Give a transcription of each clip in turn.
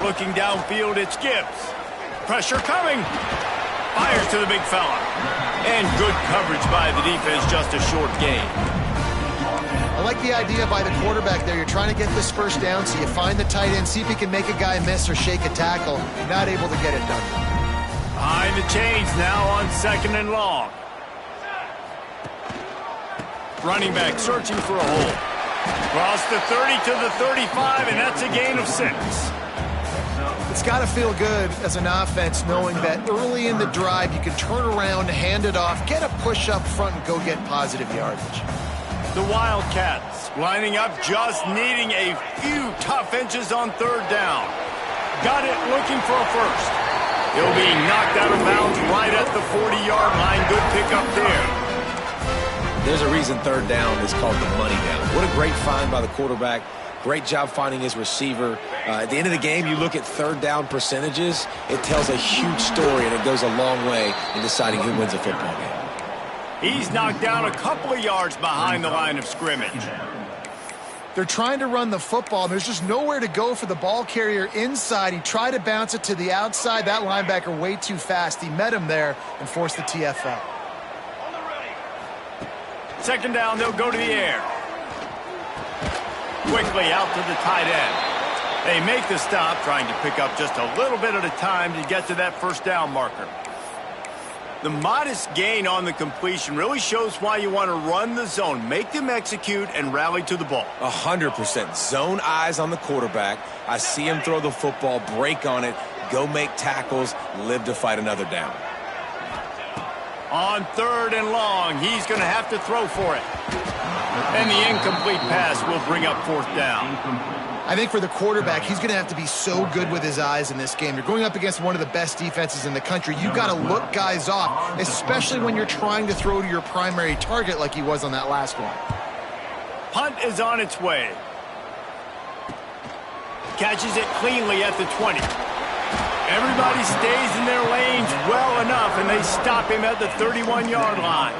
Looking downfield, it's Gibbs. Pressure coming. Fires to the big fella. And good coverage by the defense, just a short gain. I like the idea by the quarterback there. You're trying to get this first down, so you find the tight end, see if he can make a guy miss or shake a tackle. Not able to get it done. Behind the chains now on 2nd and long. Running back searching for a hole. Cross the 30 to the 35, and that's a gain of 6. It's got to feel good as an offense knowing that early in the drive you can turn around, hand it off, get a push up front, and go get positive yardage. The Wildcats lining up, just needing a few tough inches on 3rd down. Got it, looking for a first. He'll be knocked out of bounds right at the 40-yard line. Good pickup there. There's a reason 3rd down is called the money down. What a great find by the quarterback. Great job finding his receiver. At the end of the game, you look at 3rd down percentages. It tells a huge story, and it goes a long way in deciding who wins a football game. He's knocked down a couple of yards behind the line of scrimmage. They're trying to run the football, and there's just nowhere to go for the ball carrier inside. He tried to bounce it to the outside. That linebacker way too fast. He met him there and forced the TFL. 2nd down, they'll go to the air. Quickly out to the tight end. They make the stop, trying to pick up just a little bit at a time to get to that 1st down marker. The modest gain on the completion really shows why you want to run the zone, make them execute, and rally to the ball. 100%. Zone eyes on the quarterback. I see him throw the football, break on it, go make tackles, live to fight another down. On 3rd and long, he's going to have to throw for it. And the incomplete pass will bring up 4th down. I think for the quarterback, he's going to have to be so good with his eyes in this game. You're going up against one of the best defenses in the country. You've got to look guys off, especially when you're trying to throw to your primary target like he was on that last one. Punt is on its way. Catches it cleanly at the 20. Everybody stays in their lanes well enough, and they stop him at the 31-yard line.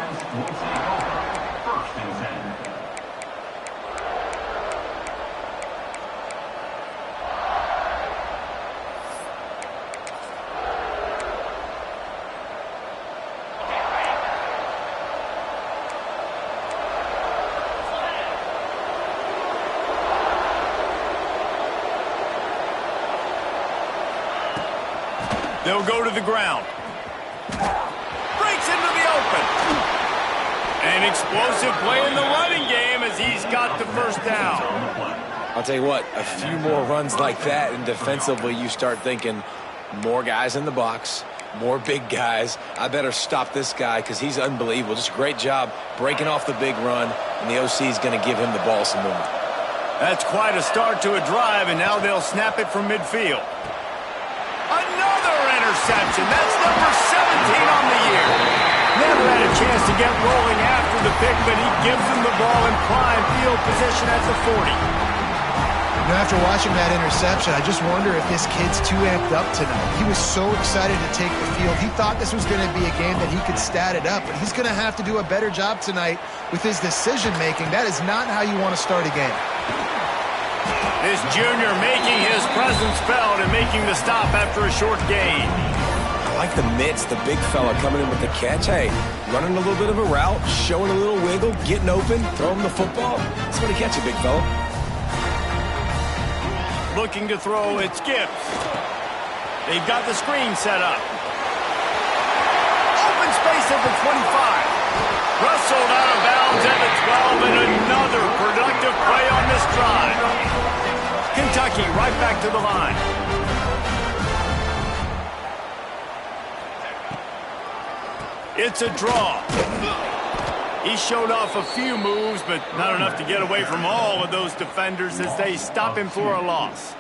They'll go to the ground. Breaks into the open. An explosive play in the running game as he's got the 1st down. I'll tell you what, a few more runs like that, and defensively you start thinking more guys in the box, more big guys. I better stop this guy because he's unbelievable. Just a great job breaking off the big run, and the OC is going to give him the ball some more. That's quite a start to a drive, and now they'll snap it from midfield. Another interception. That's number 17 on the year. Never had a chance to get rolling after the pick, but he gives them the ball in prime field position at the 40. You know, after watching that interception, I just wonder if this kid's too amped up tonight. He was so excited to take the field. He thought this was going to be a game that he could stat it up, but he's going to have to do a better job tonight with his decision-making. That is not how you want to start a game. This junior making his presence felt and making the stop after a short gain. I like the mitts, the big fella coming in with the catch. Hey, running a little bit of a route, showing a little wiggle, getting open, throwing the football. That's when he catch a big fella. Looking to throw, it's Gibbs. They've got the screen set up. Open space at the 25. Wrestled out of bounds at the 12, and another productive play on this drive. Kentucky right back to the line. It's a draw. He showed off a few moves, but not enough to get away from all of those defenders as they stop him for a loss.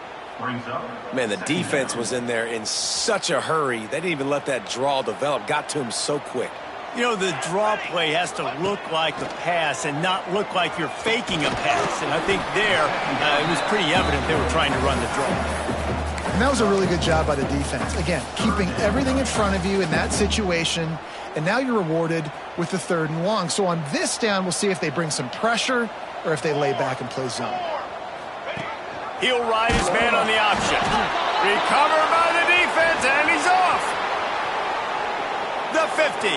Man, the defense was in there in such a hurry. They didn't even let that draw develop. Got to him so quick. You know, the draw play has to look like a pass and not look like you're faking a pass. And I think there, it was pretty evident they were trying to run the draw. And that was a really good job by the defense. Again, keeping everything in front of you in that situation, and now you're rewarded with the 3rd and long. So on this down, we'll see if they bring some pressure or if they lay back and play zone. He'll ride his man on the option. Recovered by the defense, and he's off. The 50.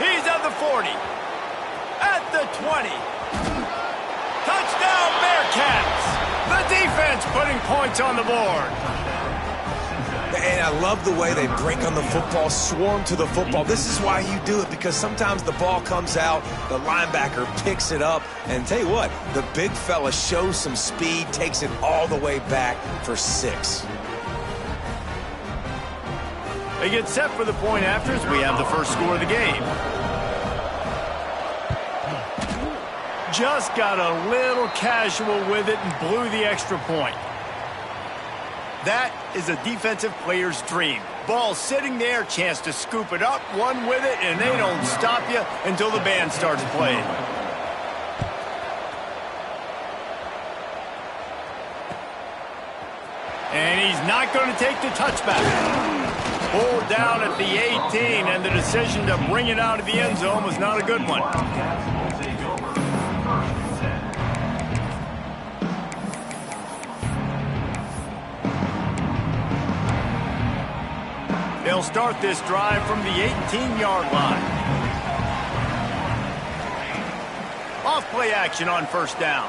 He's at the 40. At the 20. Touchdown, Bearcats. The defense putting points on the board. And I love the way they break on the football, swarm to the football. This is why you do it, because sometimes the ball comes out, the linebacker picks it up, and tell you what, the big fella shows some speed, takes it all the way back for 6. They get set for the point after as we have the first score of the game. Just got a little casual with it and blew the extra point. That is a defensive player's dream. Ball sitting there, chance to scoop it up, one with it, and they don't stop you until the band starts playing. And he's not going to take the touchback. Pulled down at the 18, and the decision to bring it out of the end zone was not a good one. They'll start this drive from the 18-yard line. Off play action on first down.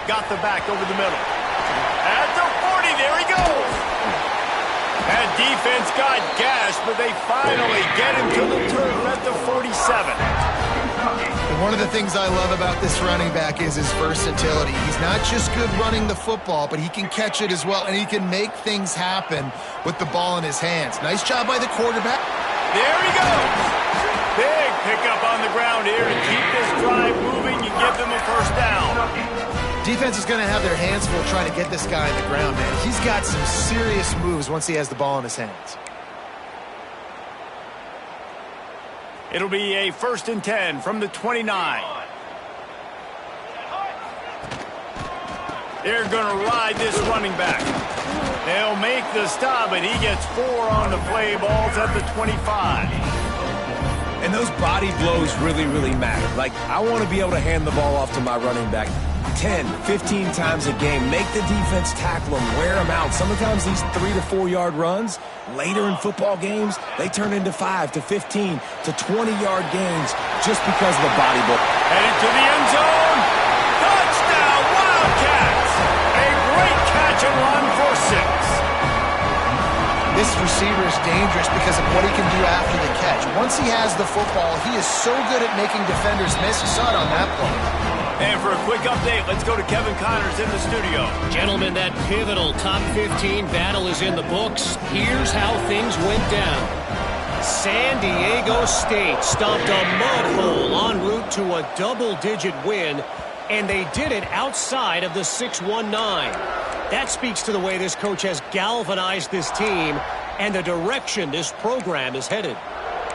Got the back over the middle. At the 40, there he goes. That defense got gashed, but they finally get him to the turf at the 47. And one of the things I love about this running back is his versatility. He's not just good running the football, but he can catch it as well, and he can make things happen with the ball in his hands. Nice job by the quarterback. There he goes. Big pickup on the ground here to keep this drive moving and give them a first down. Defense is going to have their hands full trying to get this guy on the ground, man. He's got some serious moves once he has the ball in his hands. It'll be a 1st and 10 from the 29. They're going to ride this running back. They'll make the stop, and he gets 4 on the play. Balls at the 25. And those body blows really, really matter. Like, I want to be able to hand the ball off to my running back 10, 15 times a game. Make the defense tackle them, wear them out. Sometimes these 3 to 4 yard runs, later in football games, they turn into 5 to 15 to 20-yard gains just because of the body blow. Headed to the end zone. Touchdown, Wildcats. A great catch and run for 6. This receiver is dangerous because of what he can do after the catch. Once he has the football, he is so good at making defenders miss. You saw it on that play. And for a quick update, let's go to Kevin Connors in the studio. Gentlemen, that pivotal top 15 battle is in the books. Here's how things went down. San Diego State stomped a mud hole en route to a double-digit win, and they did it outside of the 6-1-9. That speaks to the way this coach has galvanized this team and the direction this program is headed.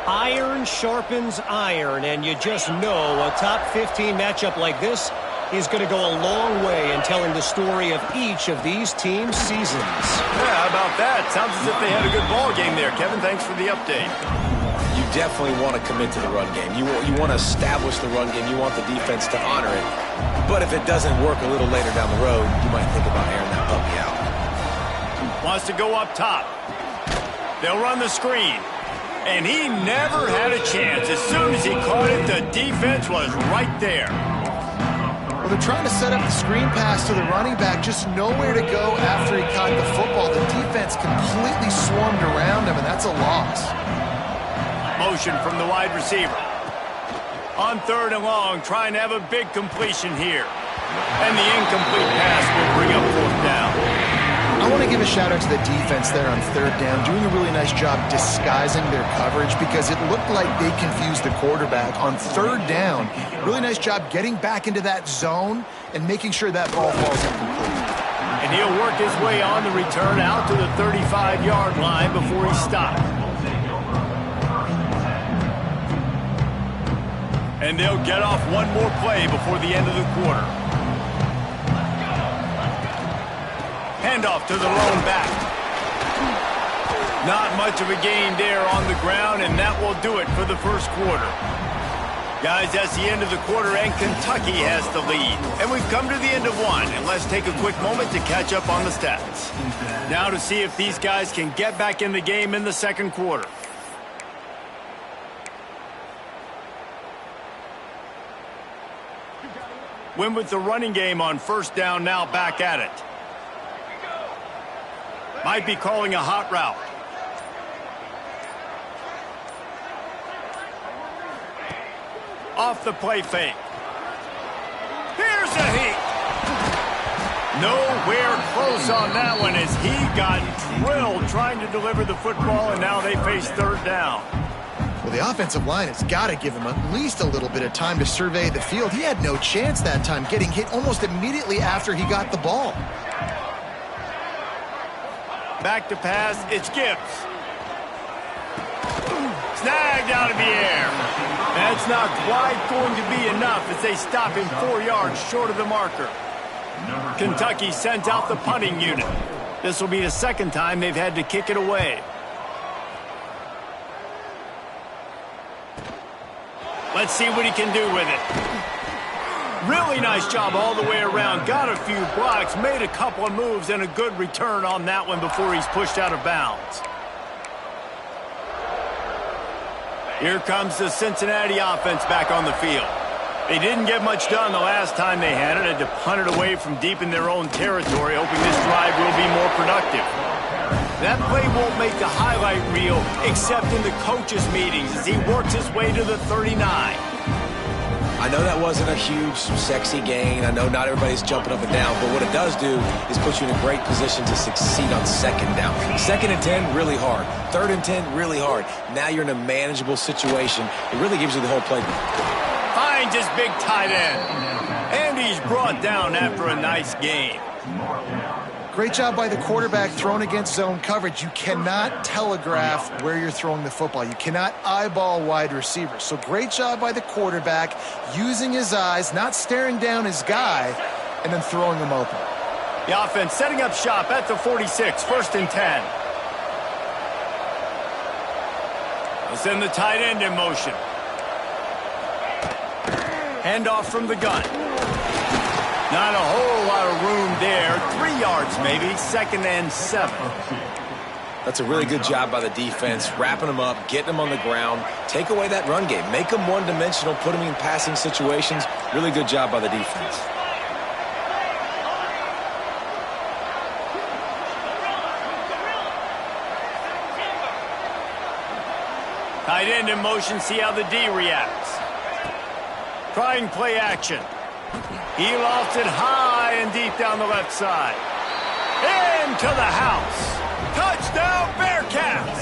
Iron sharpens iron, and you just know a top 15 matchup like this is going to go a long way in telling the story of each of these teams' seasons. Yeah, how about that? Sounds as if they had a good ball game there. Kevin, thanks for the update. You definitely want to commit to the run game. You want to establish the run game. You want the defense to honor it. But if it doesn't work a little later down the road, you might think about airing that puppy out. Wants to go up top. They'll run the screen. And he never had a chance. As soon as he caught it, the defense was right there. Well, they're trying to set up the screen pass to the running back, just nowhere to go after he caught the football. The defense completely swarmed around him, and that's a loss. Motion from the wide receiver. On 3rd and long, trying to have a big completion here. And the incomplete pass will bring up 4th down. I want to give a shout out to the defense there on 3rd down, doing a really nice job disguising their coverage because it looked like they confused the quarterback on 3rd down. Really nice job getting back into that zone and making sure that ball falls incomplete. And he'll work his way on the return out to the 35-yard line before he stopped. And they'll get off one more play before the end of the quarter. Handoff to the lone back. Not much of a gain there on the ground, and that will do it for the first quarter. Guys, that's the end of the quarter, and Kentucky has the lead. And we've come to the end of one, and let's take a quick moment to catch up on the stats. Now to see if these guys can get back in the game in the second quarter. Win with the running game on first down, now back at it. Might be calling a hot route. Off the play fake. Here's a heat. Nowhere close on that one as he got drilled trying to deliver the football, and now they face third down. Well, the offensive line has got to give him at least a little bit of time to survey the field. He had no chance that time, getting hit almost immediately after he got the ball. Back to pass, it's Gibbs. Snagged out of the air. That's not quite going to be enough as they stop him 4 yards short of the marker. Kentucky sent out the punting unit. This will be the second time they've had to kick it away. Let's see what he can do with it. Really nice job all the way around. Got a few blocks, made a couple of moves, and a good return on that one before he's pushed out of bounds. Here comes the Cincinnati offense back on the field. They didn't get much done the last time they had it. Had to punt it away from deep in their own territory, hoping this drive will be more productive. That play won't make the highlight reel except in the coaches' meetings as he works his way to the 39. I know that wasn't a huge, sexy gain. I know not everybody's jumping up and down, but what it does do is put you in a great position to succeed on second down. 2nd and 10, really hard. 3rd and 10, really hard. Now you're in a manageable situation. It really gives you the whole playbook. Finds his big tight end. And he's brought down after a nice game. Great job by the quarterback thrown against zone coverage. You cannot telegraph where you're throwing the football. You cannot eyeball wide receivers. So great job by the quarterback using his eyes, not staring down his guy, and then throwing him open. The offense setting up shop at the 46, 1st and 10. They'll send the tight end in motion. Handoff from the gun. Not a whole lot of room there. 3 yards maybe, 2nd and 7. That's a really good job by the defense, wrapping them up, getting them on the ground. Take away that run game. Make them one-dimensional, put them in passing situations. Really good job by the defense. Tight end in motion, see how the D reacts. Trying play action. He lofts it high and deep down the left side. Into the house. Touchdown, Bearcats!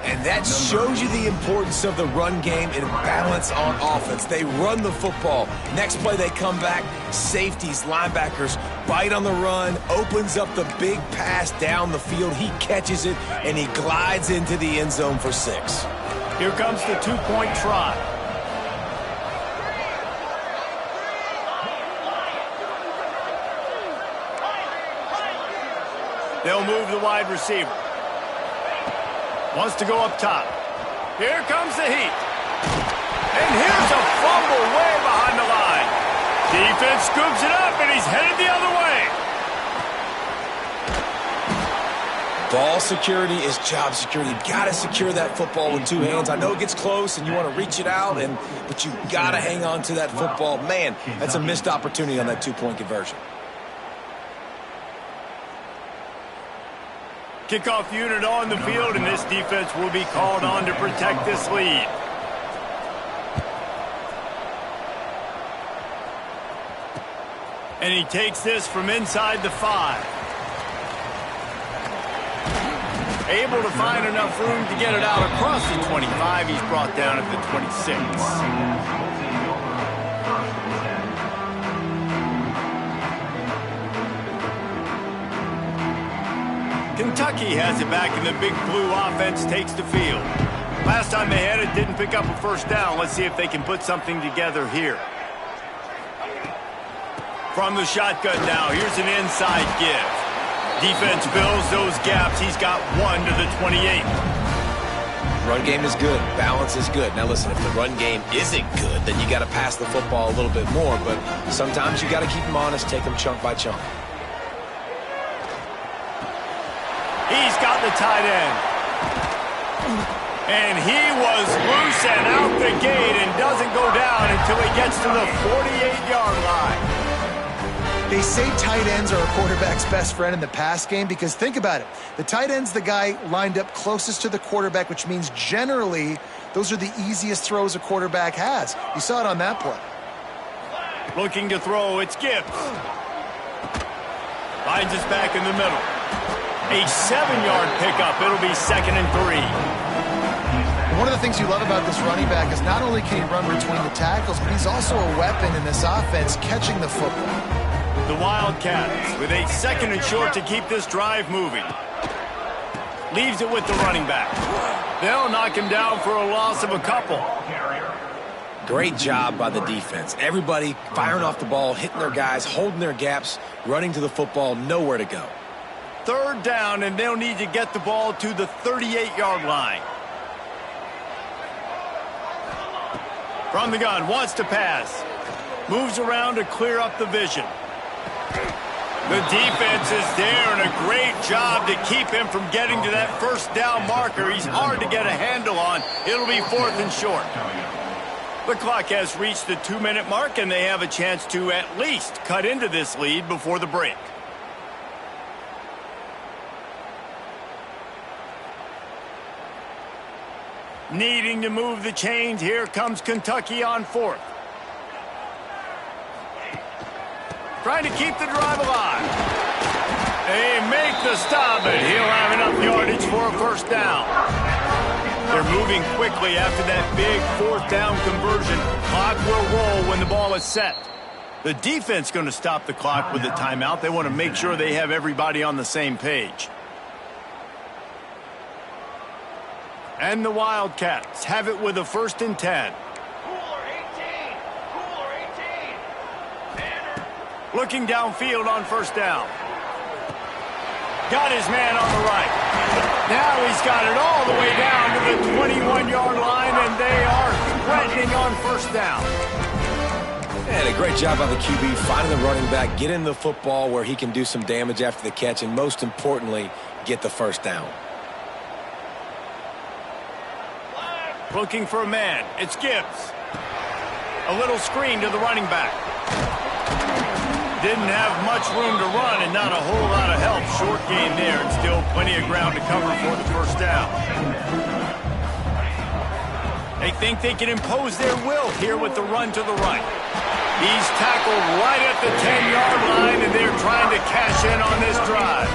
And that shows you the importance of the run game and balance on offense. They run the football. Next play, they come back. Safeties, linebackers, bite on the run, opens up the big pass down the field. He catches it, and he glides into the end zone for 6. Here comes the 2-point try. They'll move the wide receiver. Wants to go up top. Here comes the heat. And here's a fumble way behind the line. Defense scoops it up, and he's headed the other way. Ball security is job security. You've got to secure that football with 2 hands. I know it gets close, and you want to reach it out, but you've got to hang on to that football. Man, that's a missed opportunity on that 2-point conversion. Kickoff unit on the field, and this defense will be called on to protect this lead. And he takes this from inside the 5. Able to find enough room to get it out across the 25. He's brought down at the 26. Kentucky has it back, and the big blue offense takes the field. Last time they had it, didn't pick up a first down. Let's see if they can put something together here. From the shotgun now, here's an inside give. Defense fills those gaps. He's got 1 to the 28. Run game is good. Balance is good. Now listen, if the run game isn't good, then you got to pass the football a little bit more. But sometimes you got to keep them honest, take them chunk by chunk. He's got the tight end. And he was loose and out the gate and doesn't go down until he gets to the 48-yard line. They say tight ends are a quarterback's best friend in the pass game because think about it. The tight end's the guy lined up closest to the quarterback, which means generally those are the easiest throws a quarterback has. You saw it on that play. Looking to throw, it's Gibbs. Finds us back in the middle. A 7-yard pickup. It'll be 2nd and 3. One of the things you love about this running back is not only can he run between the tackles, but he's also a weapon in this offense catching the football. The Wildcats with a 2nd and short to keep this drive moving. Leaves it with the running back. They'll knock him down for a loss of a couple. Great job by the defense. Everybody firing off the ball, hitting their guys, holding their gaps, running to the football, nowhere to go. 3rd down, and they'll need to get the ball to the 38-yard line. From the gun, wants to pass. Moves around to clear up the vision. The defense is there, and a great job to keep him from getting to that 1st down marker. He's hard to get a handle on. It'll be 4th and short. The clock has reached the 2-minute mark, and they have a chance to at least cut into this lead before the break. Needing to move the chains, here comes Kentucky on 4th. Trying to keep the drive alive. They make the stop, and he'll have enough yardage for a 1st down. They're moving quickly after that big 4th down conversion. Clock will roll when the ball is set. The defense going to stop the clock with a timeout. They want to make sure they have everybody on the same page. And the Wildcats have it with a 1st and 10. Looking downfield on 1st down. Got his man on the right. Now he's got it all the way down to the 21-yard line, and they are threatening on 1st down. And a great job by the QB finding the running back, getting the football where he can do some damage after the catch, and most importantly, get the 1st down. Looking for a man. It's Gibbs. A little screen to the running back. Didn't have much room to run and not a whole lot of help. Short game there and still plenty of ground to cover for the 1st down. They think they can impose their will here with the run to the right. He's tackled right at the 10-yard line, and they're trying to cash in on this drive.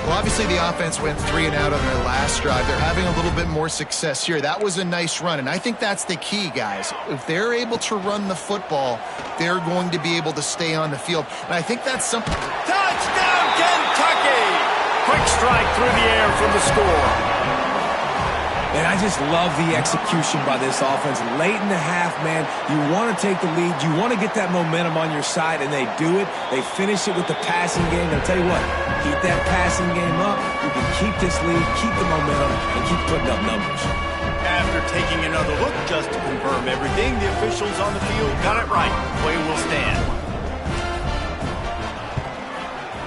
Well, obviously the offense went 3 and out on their last drive. They're having a little bit more success here. That was a nice run, and I think that's the key, guys. If they're able to run the football, they're going to be able to stay on the field. And I think that's something. Touchdown, Kentucky! Quick strike through the air for the score. And I just love the execution by this offense. Late in the half, man, you want to take the lead. You want to get that momentum on your side, and they do it. They finish it with the passing game. I'll tell you what, keep that passing game up. You can keep this lead, keep the momentum, and keep putting up numbers. After taking another look just to confirm everything, the officials on the field got it right. Play will stand.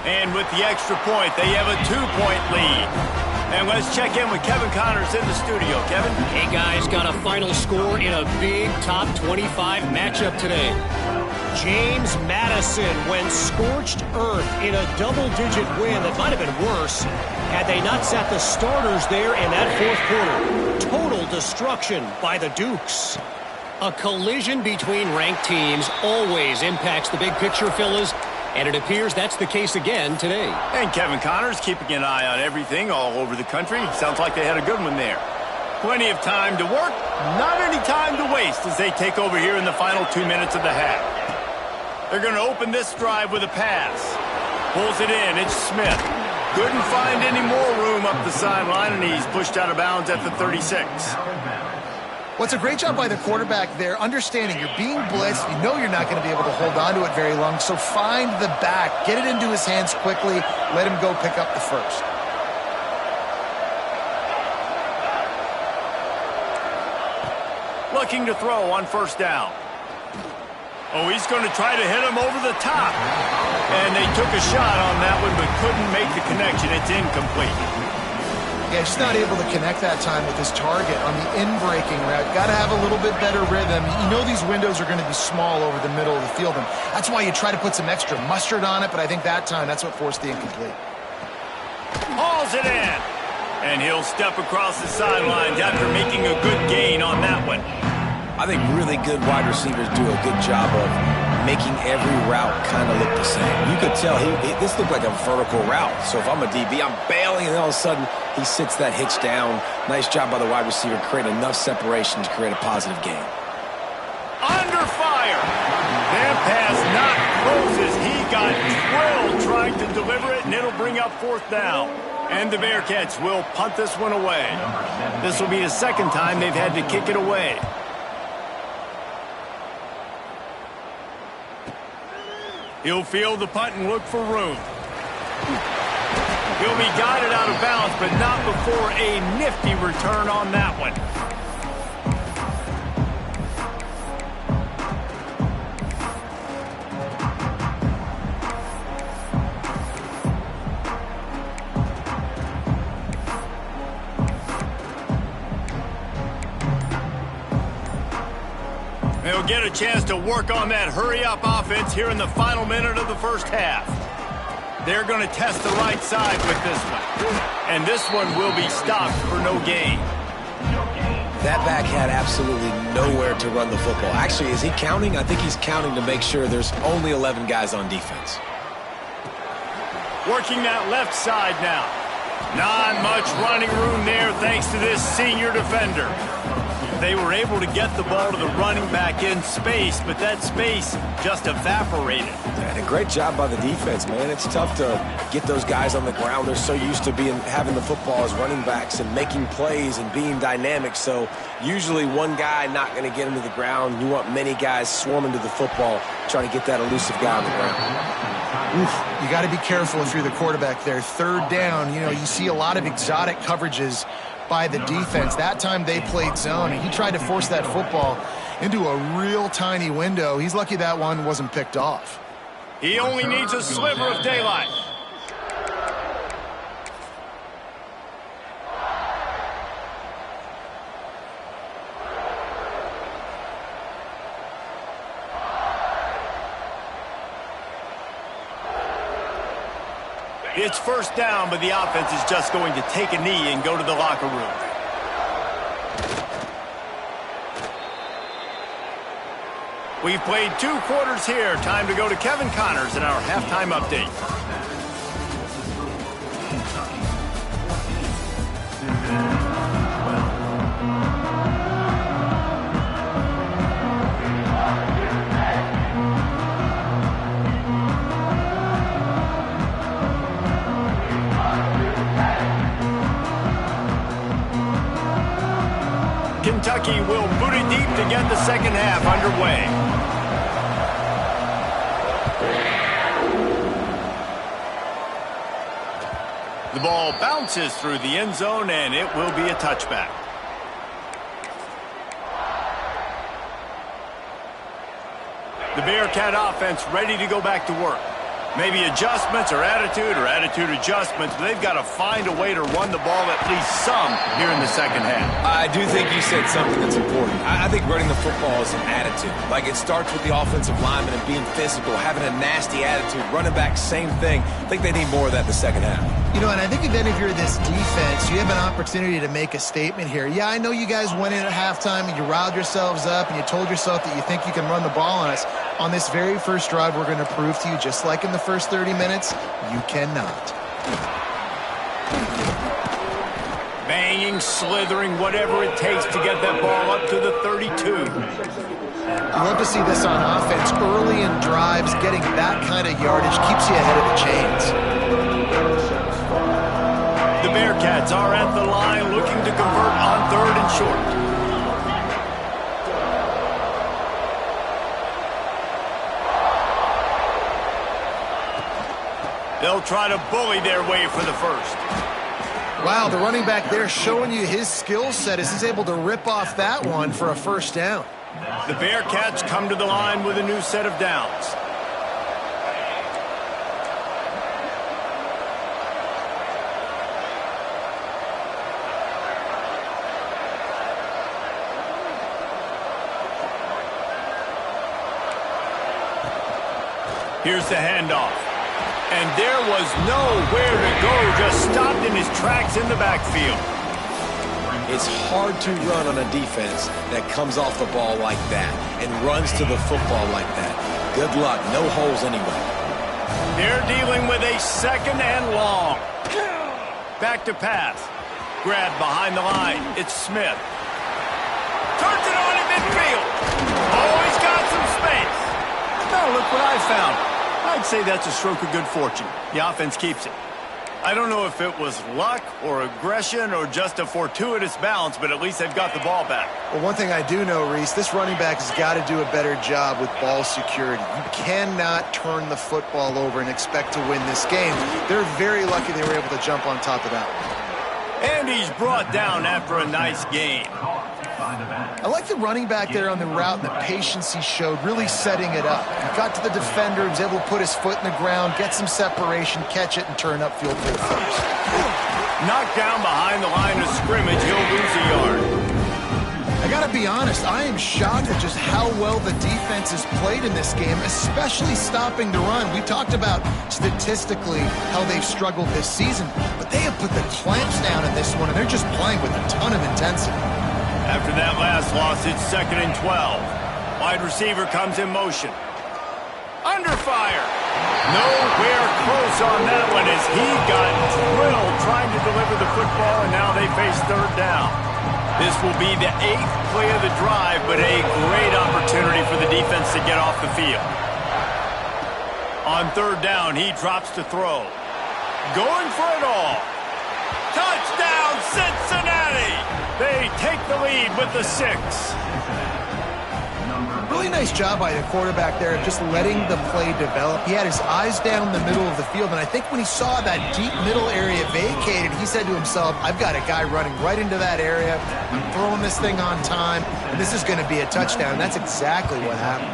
And with the extra point, they have a 2-point lead. And let's check in with Kevin Connors in the studio. Kevin? Hey, guys, got a final score in a big top 25 matchup today. James Madison went scorched earth in a double-digit win that might have been worse had they not sat the starters there in that 4th quarter. Total destruction by the Dukes. A collision between ranked teams always impacts the big picture, fellas. And it appears that's the case again today. And Kevin Connors keeping an eye on everything all over the country. Sounds like they had a good one there. Plenty of time to work, not any time to waste as they take over here in the final 2 minutes of the half. They're going to open this drive with a pass. Pulls it in. It's Smith. Couldn't find any more room up the sideline, and he's pushed out of bounds at the 36. Well, it's a great job by the quarterback there, understanding you're being blitzed. You know you're not going to be able to hold on to it very long, so find the back. Get it into his hands quickly. Let him go pick up the 1st. looking to throw on first down. Oh, he's going to try to hit him over the top. And they took a shot on that one, but couldn't make the connection. It's incomplete. Yeah, just not able to connect that time with his target on the in-breaking route. Got to have a little bit better rhythm. You know these windows are going to be small over the middle of the field, and that's why you try to put some extra mustard on it, but I think that time that's what forced the incomplete. Hauls it in. And he'll step across the sidelines after making a good gain on that one. I think really good wide receivers do a good job of making every route kind of look the same. You could tell this looked like a vertical route. So if I'm a DB, I'm bailing, and all of a sudden he sits that hitch down. Nice job by the wide receiver, create enough separation to create a positive gain. Under fire. That pass not closes. He got drilled trying to deliver it, and it'll bring up fourth down. And the Bearcats will punt this one away. This will be the second time they've had to kick it away. He'll field the punt and look for room. He'll be guided out of bounds, but not before a nifty return on that one. They'll get a chance to work on that hurry-up offense here in the final minute of the first half. They're going to test the right side with this one. And this one will be stopped for no gain. That back had absolutely nowhere to run the football. Actually, is he counting? I think he's counting to make sure there's only 11 guys on defense. Working that left side now. Not much running room there thanks to this senior defender. They were able to get the ball to the running back in space, but that space just evaporated. And a great job by the defense, man. It's tough to get those guys on the ground. They're so used to having the football as running backs and making plays and being dynamic. So usually one guy not going to get him to the ground. You want many guys swarming to the football, trying to get that elusive guy on the ground. Oof, you got to be careful if you're the quarterback there. Third down, you see a lot of exotic coverages by the defense. That time they played zone, and he tried to force that football into a real tiny window. He's lucky that one wasn't picked off. He only needs a sliver of daylight. It's first down, but the offense is just going to take a knee and go to the locker room. We've played 2 quarters here. Time to go to Kevin Connors in our halftime update. Kentucky will boot it deep to get the second half underway. The ball bounces through the end zone, and it will be a touchback. The Bearcat offense ready to go back to work. Maybe adjustments or attitude adjustments, but they've got to find a way to run the ball at least some here in the second half. I do think you said something that's important. I think running the football is an attitude. Like, it starts with the offensive lineman and being physical, having a nasty attitude. Running back, same thing. I think they need more of that in the second half. And I think then if you're this defense, you have an opportunity to make a statement here. Yeah, I know you guys went in at halftime and you riled yourselves up and you told yourself that you think you can run the ball on us. On this very first drive, we're going to prove to you, just like in the first 30 minutes, you cannot. Banging, slithering, whatever it takes to get that ball up to the 32. You love to see this on offense. Early in drives, getting that kind of yardage keeps you ahead of the chains. The Bearcats are at the line looking to convert on 3rd and short. They'll try to bully their way for the first. Wow, the running back there showing you his skill set as he's able to rip off that one for a first down. The Bearcats come to the line with a new set of downs. Here's the handoff. And there was nowhere to go, just stopped in his tracks in the backfield. It's hard to run on a defense that comes off the ball like that and runs to the football like that. Good luck. No holes anyway. They're dealing with a second and long. Back to pass. Grab behind the line. It's Smith. Turns it on in midfield. Oh, he's got some space. Now look what I found. I'd say that's a stroke of good fortune. The offense keeps it. I don't know if it was luck or aggression or just a fortuitous bounce, but at least they've got the ball back. Well, one thing I do know, Reese, this running back has got to do a better job with ball security. You cannot turn the football over and expect to win this game. They're very lucky they were able to jump on top of that one. And he's brought down after a nice gain. I like the running back there on the route and the patience he showed, really setting it up. He got to the defender, he was able to put his foot in the ground, get some separation, catch it, and turn upfield for the first. Knocked down behind the line of scrimmage, he'll lose a yard. I gotta be honest, I am shocked at just how well the defense has played in this game, especially stopping the run. We talked about statistically how they've struggled this season, but they have put the clamps down in this one, and they're just playing with a ton of intensity. After that last loss, it's 2nd and 12. Wide receiver comes in motion. Under fire. Nowhere close on that one as he got drilled trying to deliver the football, and now they face third down. This will be the 8th play of the drive, but a great opportunity for the defense to get off the field. On third down, he drops to throw. Going for it all. Touchdown, Cincinnati! They take the lead with the 6. Really nice job by the quarterback there of just letting the play develop. He had his eyes down the middle of the field, and I think when he saw that deep middle area vacated, he said to himself, I've got a guy running right into that area. I'm throwing this thing on time, and this is going to be a touchdown. And that's exactly what happened.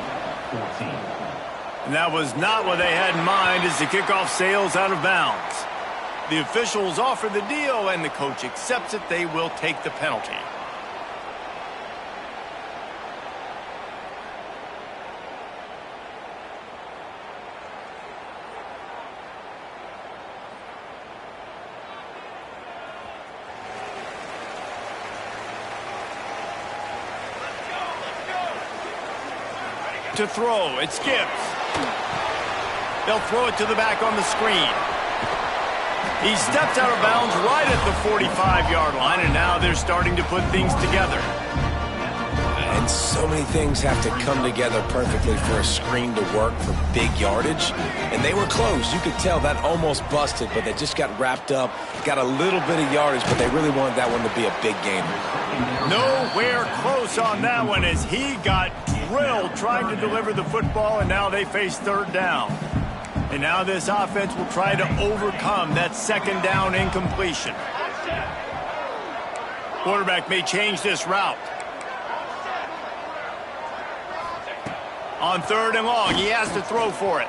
And that was not what they had in mind as the kickoff sails out of bounds. The officials offer the deal, and the coach accepts it. They will take the penalty. To throw, it skips. They'll throw it to the back on the screen. He steps out of bounds right at the 45-yard line, and now they're starting to put things together. And so many things have to come together perfectly for a screen to work for big yardage. And they were close. You could tell that almost busted, but they just got wrapped up, got a little bit of yardage, but they really wanted that one to be a big game. Nowhere close on that one as he got drilled trying to deliver the football, and now they face third down. And now this offense will try to overcome that second down incompletion. Quarterback may change this route. On third and long, he has to throw for it.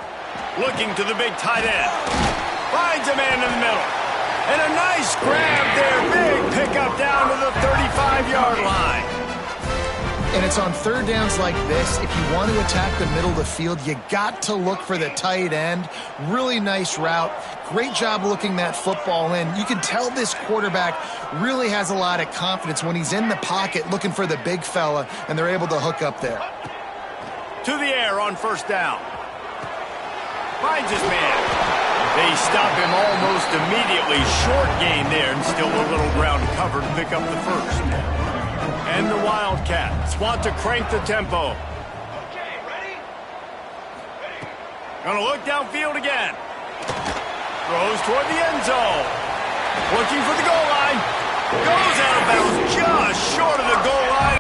Looking to the big tight end. Finds a man in the middle. And a nice grab there. Big pickup down to the 35-yard line. And it's on third downs like this, if you want to attack the middle of the field, you got to look for the tight end. Really nice route. Great job looking that football in. You can tell this quarterback really has a lot of confidence when he's in the pocket looking for the big fella, and they're able to hook up there. To the air on first down. Finds his man. They stop him almost immediately. Short gain there, and still a little ground cover to pick up the first. And the Wildcats want to crank the tempo. Gonna look downfield again. Throws toward the end zone. Looking for the goal line. Goes out of bounds just short of the goal line.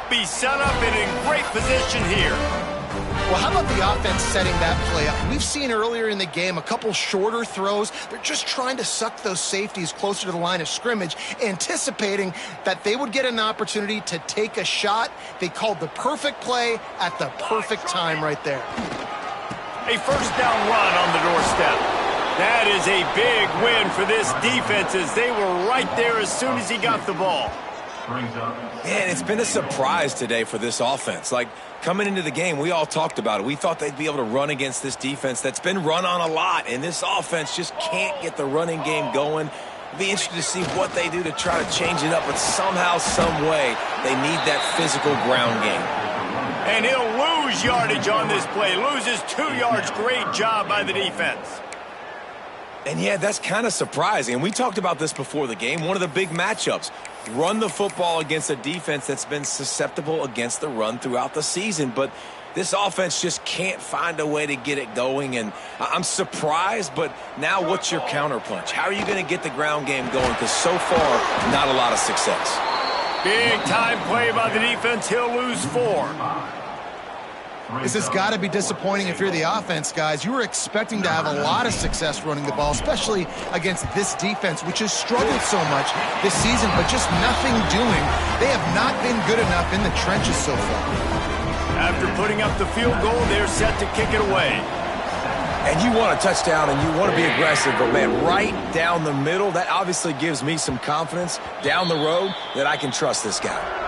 Be set up and in great position here. Well, how about the offense setting that play up? We've seen earlier in the game a couple shorter throws. They're just trying to suck those safeties closer to the line of scrimmage, anticipating that they would get an opportunity to take a shot. They called the perfect play at the perfect time right there. A first down run on the doorstep. That is a big win for this defense as they were right there as soon as he got the ball. Man, it's been a surprise today for this offense. Like, coming into the game, we all talked about it. We thought they'd be able to run against this defense that's been run on a lot, and this offense just can't get the running game going. It'll be interesting to see what they do to try to change it up, but somehow, some way, they need that physical ground game. And he'll lose yardage on this play. Loses 2 yards. Great job by the defense. And yeah, that's kind of surprising. And we talked about this before the game. One of the big matchups. Run the football against a defense that's been susceptible against the run throughout the season. But this offense just can't find a way to get it going. And I'm surprised, but now what's your counterpunch? How are you going to get the ground game going? Because so far, not a lot of success. Big time play by the defense. He'll lose 4. This has got to be disappointing if you're the offense, guys. You were expecting to have a lot of success running the ball, especially against this defense, which has struggled so much this season, but just nothing doing. They have not been good enough in the trenches so far. After putting up the field goal, they're set to kick it away. And you want a touchdown and you want to be aggressive, but man, right down the middle, that obviously gives me some confidence down the road that I can trust this guy.